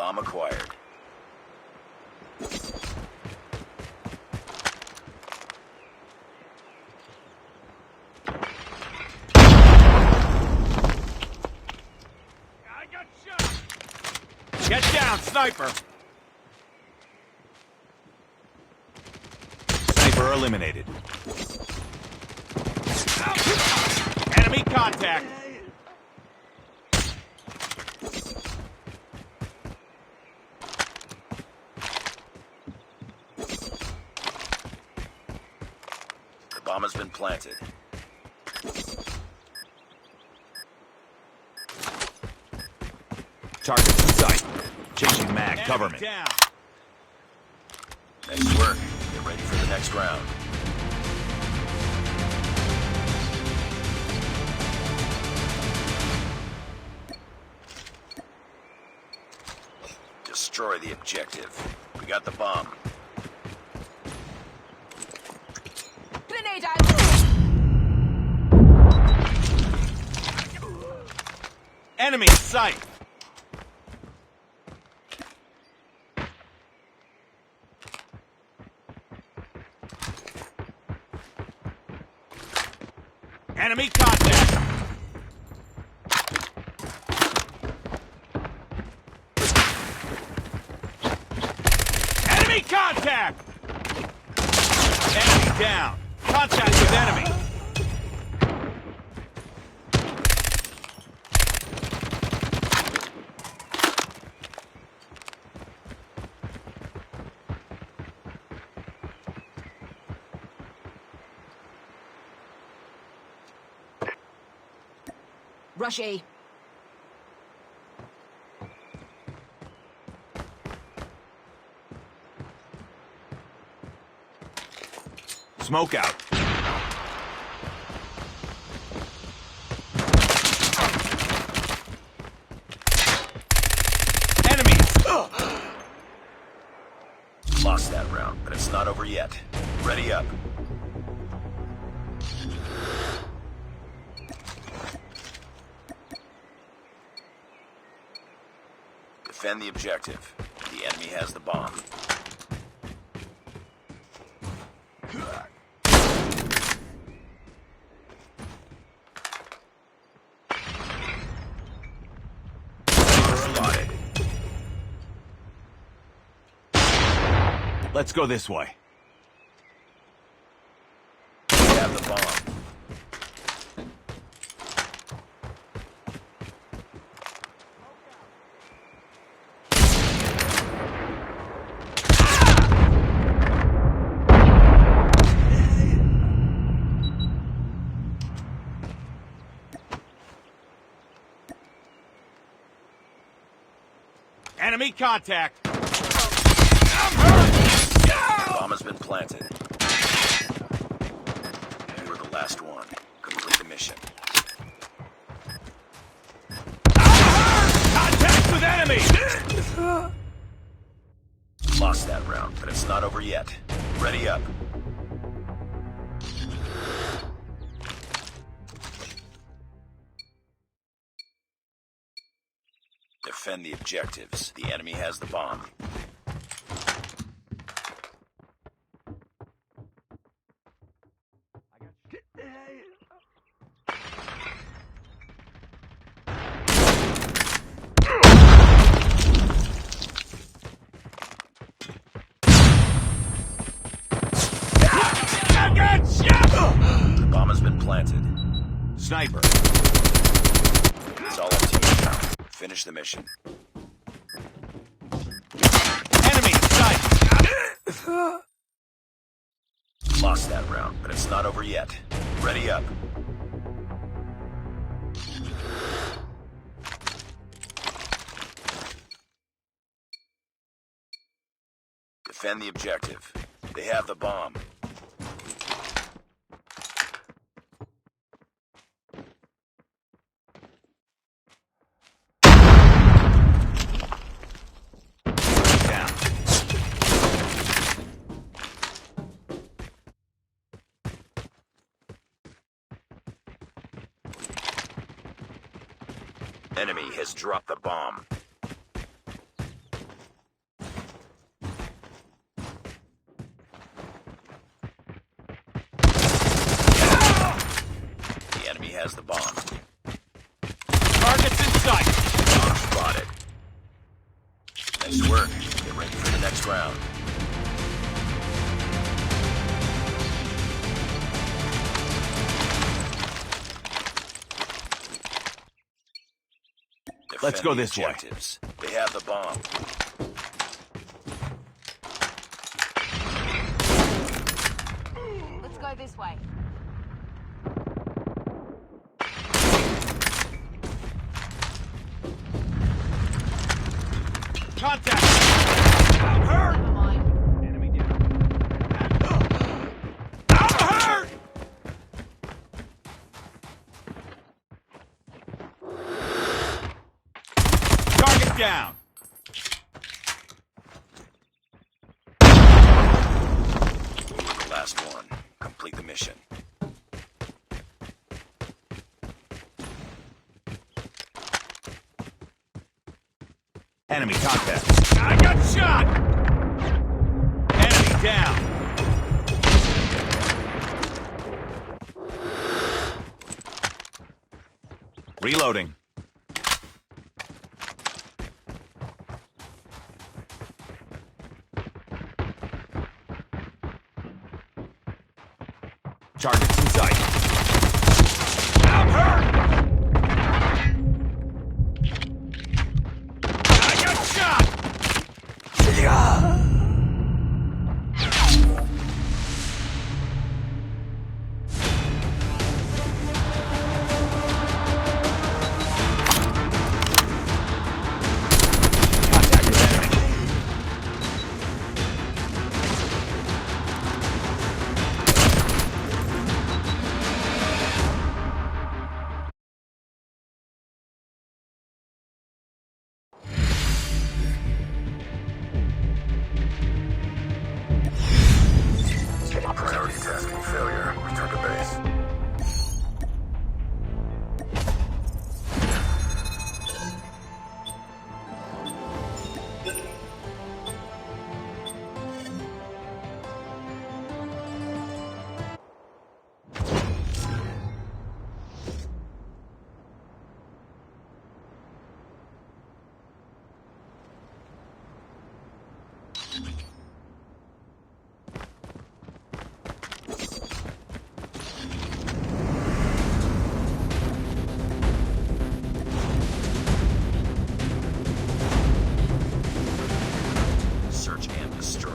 Bomb acquired. I got shot! Get down, sniper! Sniper eliminated. Enemy contact! The bomb has been planted. Targets in sight. Changing mag, cover me. Down. Nice work. Get ready for the next round. Destroy the objective. We got the bomb. Grenade out! Enemy in sight. Enemy contact! Enemy contact! Enemy down. Contact with enemy. Rush A. Smoke out. Enemies! Lost that round, but it's not over yet. Ready up. Defend the objective. The enemy has the bomb. Spotted. Let's go this way. We have the bomb. Enemy contact. The bomb has been planted. You were the last one. Complete the mission. Contact with enemy! Lost that round, but it's not over yet. Ready up. Defend the objectives. The enemy has the bomb. The bomb has been planted. Sniper. It's all up to you now. Finish the mission. Enemy in sight. Lost that round, but it's not over yet. Ready up. Defend the objective. They have the bomb. Down. Enemy has dropped the bomb. has the bomb. Target's in sight. Bomb spotted. Nice work. Get ready for the next round. Let's Defend go the this way. objectives. They have the bomb. Let's go this way. Contact! I'm hurt! Never mind. Enemy down. I'm hurt! Target down. Last one. Complete the mission. Enemy contact. I got shot! Enemy down. Reloading. Target's in sight. I'm hurt! I got shot! Contact with enemy. Priority tasking failure. Return to base. Search and destroy.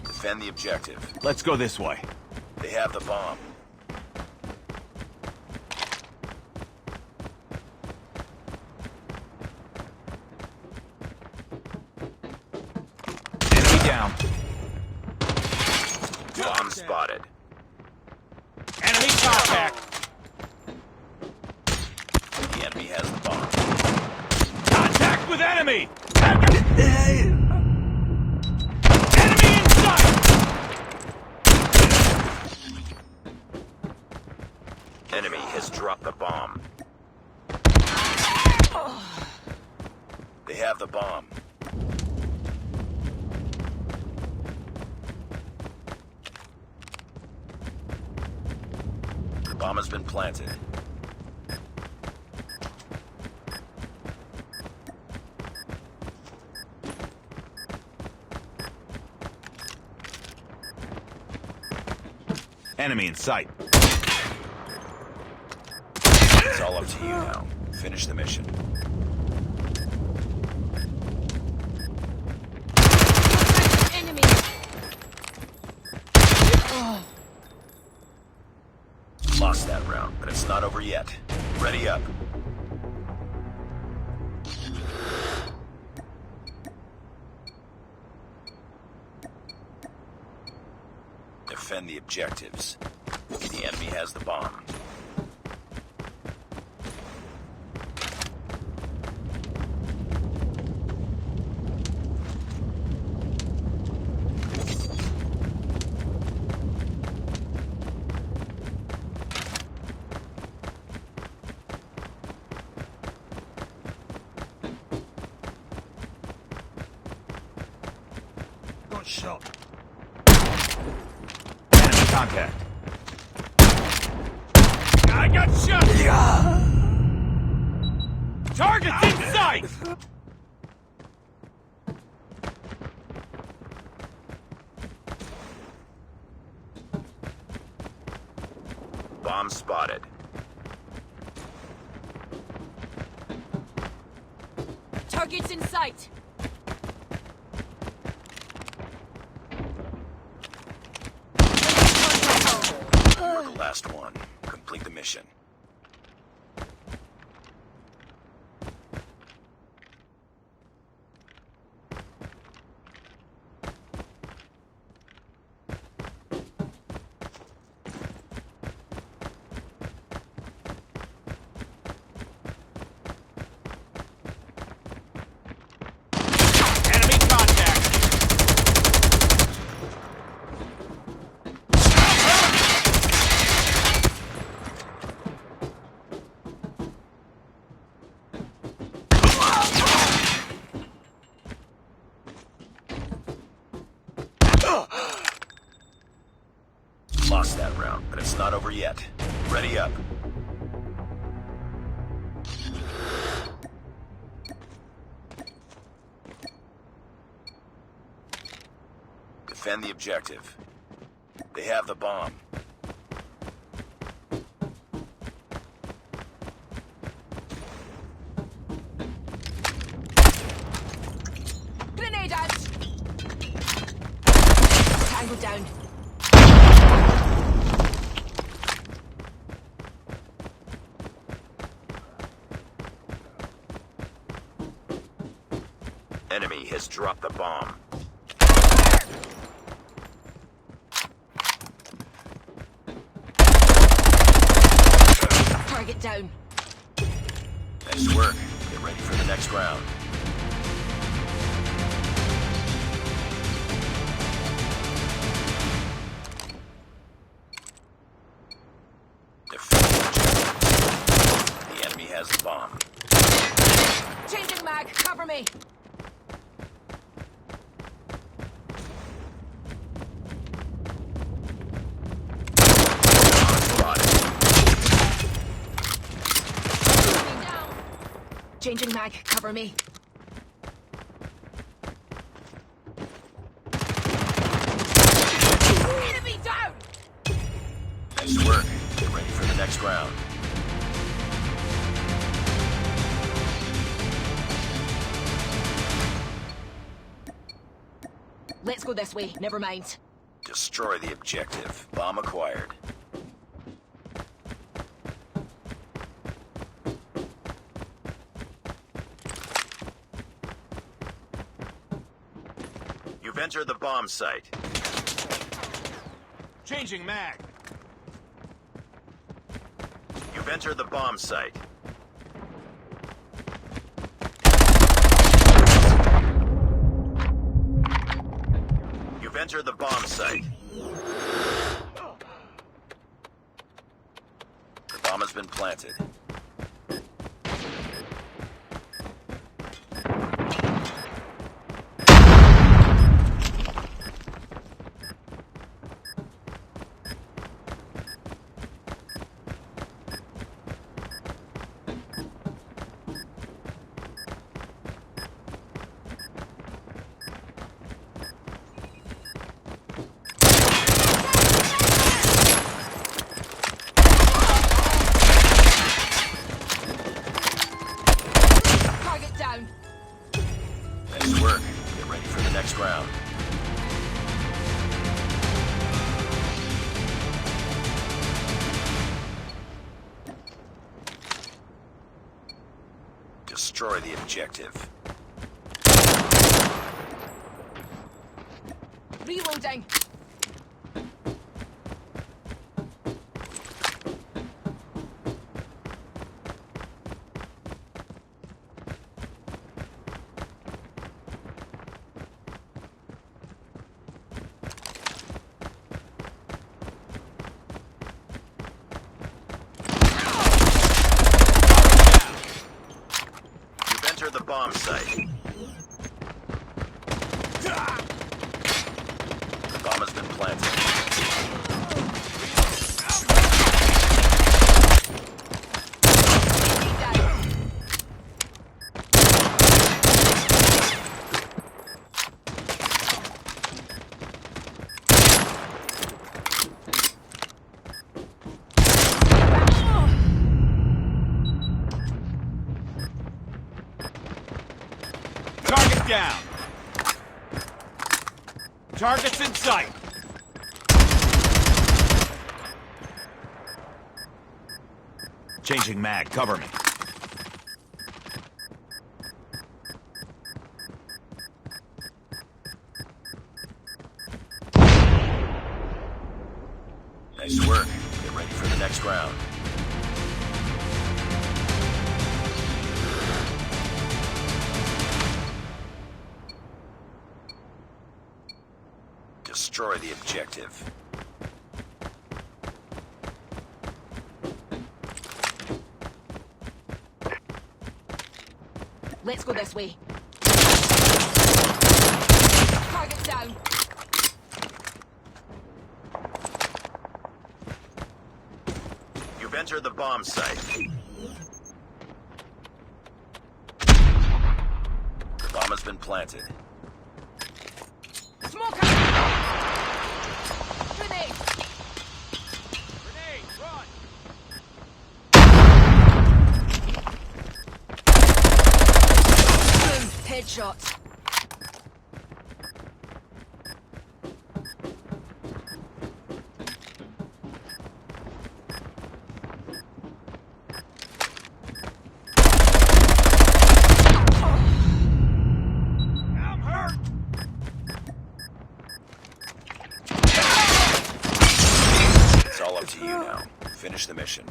Defend the objective. Let's go this way. They have the bomb. Enemy down. Bomb spotted. Enemy contact. The enemy has the bomb. Contact with enemy. Enemy in sight. Enemy has dropped the bomb. They have the bomb. The bomb has been planted. Enemy in sight. It's all up to you now. Finish the mission. Enemy. Lost that round, but it's not over yet. Ready up. Defend the objectives. The enemy has the bomb. Got shot. Enemy contact. I got shot! Target's in sight! Bomb spotted. Target's in sight. You're the last one. Complete the mission. Enemy contact! Lost that round, but it's not over yet. Ready up. Defend the objective. They have the bomb. Grenade out. Tango down. Enemy has dropped the bomb. Target down. Nice work. Get ready for the next round. Defend the objective. The enemy has the bomb. Changing mag. Cover me. Spotted. Moving down. Changing mag. Cover me. Enemy down. Nice work. Get ready for the next round. Let's go this way. Never mind. Destroy the objective. Bomb acquired. You've entered the bomb site. Changing mag. You've entered the bomb site. You've entered the bomb site. The bomb has been planted. Target down. Nice work. Get ready for the next round. Destroy the objective. Reloading. You've entered the bomb site. The bomb has been planted. down. Target's in sight. Changing mag. Cover me. Nice work. Get ready for the next round. Destroy the objective. Let's go this way. Target down. You've entered the bomb site. The bomb has been planted. Smoker! Grenade! Grenade, run! Boom! Headshot. I'm hurt! It's all up to you now. Finish the mission.